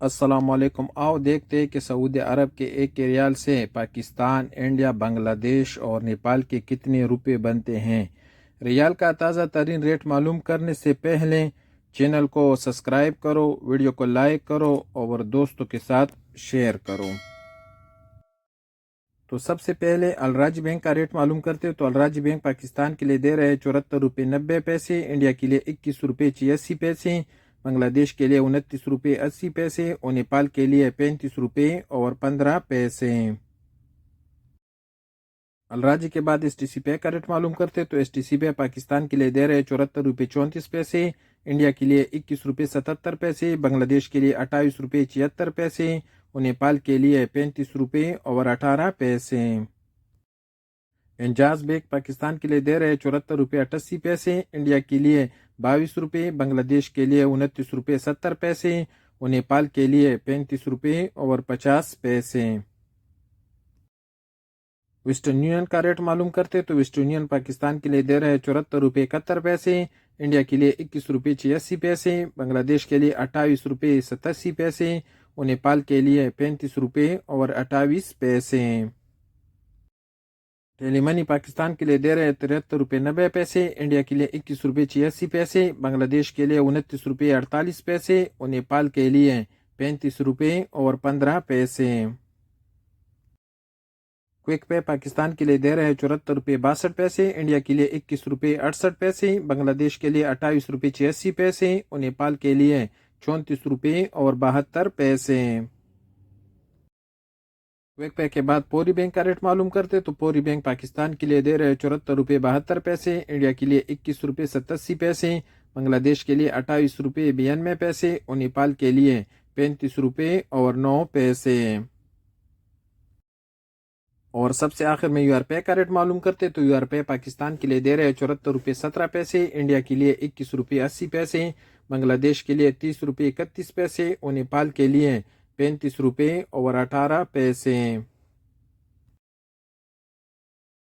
अस्सलामुअलैकुम। आओ देखते हैं कि सऊदी अरब के एक रियाल से पाकिस्तान, इंडिया, बांग्लादेश और नेपाल के कितने रुपए बनते हैं। रियाल का ताज़ा तरीन रेट मालूम करने से पहले चैनल को सब्सक्राइब करो, वीडियो को लाइक करो और दोस्तों के साथ शेयर करो। तो सबसे पहले अलराजी बैंक का रेट मालूम करते हैं। तो अलराजी बैंक पाकिस्तान के लिए दे रहे हैं 74 रुपये 90 पैसे, इंडिया के लिए 21 रुपये 86 पैसे, बांग्लादेश के लिए 29 रुपये 80 पैसे और नेपाल के लिए 35 रुपये और 15 पैसे। अलराजी के बाद STC पे का रेट मालूम करते हैं। तो STC पे पाकिस्तान के लिए दे रहे हैं 74 रुपये 34 पैसे, इंडिया के लिए 21 रुपये 77 पैसे, बांग्लादेश के लिए 28 रुपये 76 पैसे और नेपाल के लिए 35 रुपये और 18 पैसे। एंजाज बैंक पाकिस्तान के लिए दे रहे हैं 74 रुपये 88 पैसे, इंडिया के लिए 22 रुपये, बांग्लादेश के लिए 29 रुपये 70 पैसे और नेपाल के लिए 35 रुपये और 50 पैसे। वेस्टर्न यूनियन का रेट मालूम करते तो वेस्टर्न यूनियन पाकिस्तान के लिए दे रहे हैं 74 रुपये 71 पैसे, इंडिया के लिए 21 रुपये 86 पैसे, बांग्लादेश के लिए 28 रुपये 87 पैसे और नेपाल के लिए 35 रुपये और 28 पैसे। टेलीमनी पाकिस्तान के लिए दे रहे हैं 73 रुपये 90 पैसे, इंडिया के लिए 21 रुपये 86 पैसे, बांग्लादेश के लिए 29 रुपये 48 पैसे और नेपाल के लिए 35 रुपये और 15 पैसे। क्विक पे पाकिस्तान के लिए दे रहे हैं 74 रुपये 62 पैसे, इंडिया के लिए 21 रुपये 68 पैसे, बांग्लादेश के लिए 28 रुपये 86 पैसे और नेपाल के लिए 34 रुपये और 72 पैसे। क्विक पे के बाद पोरी बैंक का रेट मालूम करते तो पोरी बैंक पाकिस्तान के लिए दे रहे हैं 74 रुपये 72 पैसे, इंडिया के लिए 21 रुपये 87 पैसे, बांग्लादेश के लिए 28 रुपये 92 पैसे और नेपाल के लिए 35 रुपये और 9 पैसे। और सबसे आखिर में यूआरपे का रेट मालूम करते तो यूआरपे पाकिस्तान के लिए दे रहे हैं 74 रुपये 17 पैसे, इंडिया के लिए 21 रुपये 80 पैसे, बांग्लादेश के लिए 30 रुपये 31 पैसे और नेपाल के लिए 35 रुपये और 18 पैसे।